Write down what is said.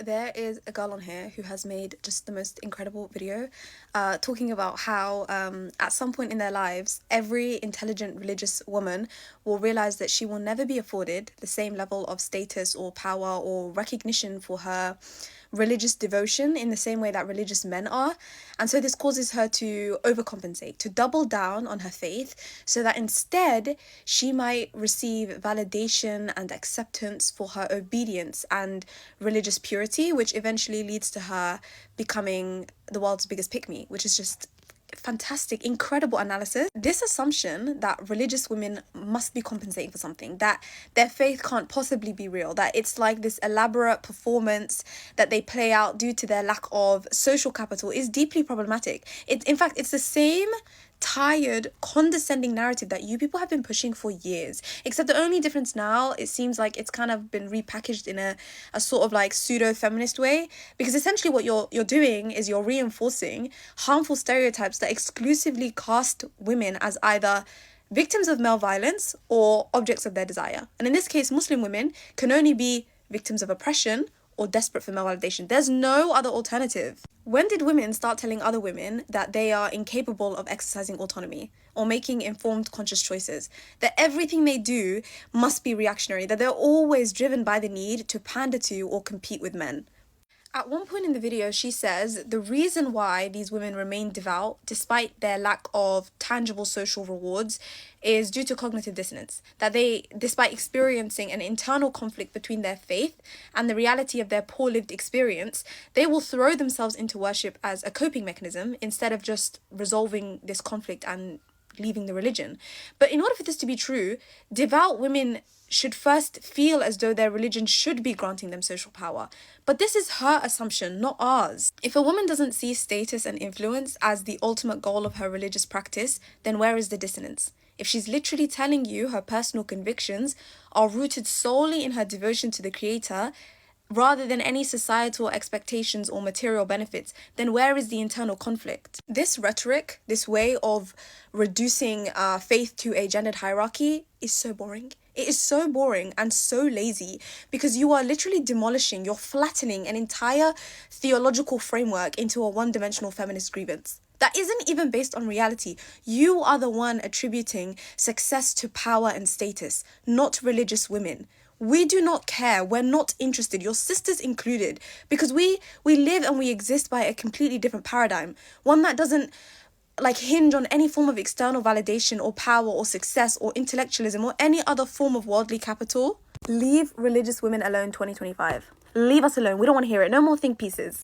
There is a girl on here who has made just the most incredible video talking about how at some point in their lives, every intelligent religious woman will realize that she will never be afforded the same level of status or power or recognition for her religious devotion in the same way that religious men are. And so this causes her to overcompensate, to double down on her faith, so that instead she might receive validation and acceptance for her obedience and religious purity, which eventually leads to her becoming the world's biggest pick-me, which is just fantastic, incredible analysis. This assumption that religious women must be compensating for something, that their faith can't possibly be real, that it's like this elaborate performance that they play out due to their lack of social capital, is deeply problematic. In fact, it's the same tired, condescending narrative that you people have been pushing for years, except the only difference now, it seems like it's kind of been repackaged in a sort of like pseudo-feminist way, because essentially what you're doing is you're reinforcing harmful stereotypes that exclusively cast women as either victims of male violence or objects of their desire. And in this case, Muslim women can only be victims of oppression or desperate for male validation. There's no other alternative. When did women start telling other women that they are incapable of exercising autonomy or making informed, conscious choices? That everything they do must be reactionary, that they're always driven by the need to pander to or compete with men. At one point in the video, she says the reason why these women remain devout, despite their lack of tangible social rewards, is due to cognitive dissonance. That they, despite experiencing an internal conflict between their faith and the reality of their poor lived experience, they will throw themselves into worship as a coping mechanism instead of just resolving this conflict and leaving the religion. But in order for this to be true, devout women should first feel as though their religion should be granting them social power. But this is her assumption, not ours. If a woman doesn't see status and influence as the ultimate goal of her religious practice, then where is the dissonance? If she's literally telling you her personal convictions are rooted solely in her devotion to the Creator, rather than any societal expectations or material benefits, then where is the internal conflict? This rhetoric, this way of reducing faith to a gendered hierarchy is so boring. It is so boring and so lazy, because you are literally demolishing, you're flattening an entire theological framework into a one-dimensional feminist grievance that isn't even based on reality. You are the one attributing success to power and status, not religious women. We do not care. We're not interested, your sisters included, because we live and we exist by a completely different paradigm, one that doesn't hinge on any form of external validation or power or success or intellectualism or any other form of worldly capital. Leave religious women alone, 2025. Leave us alone. We don't want to hear it. No more think pieces.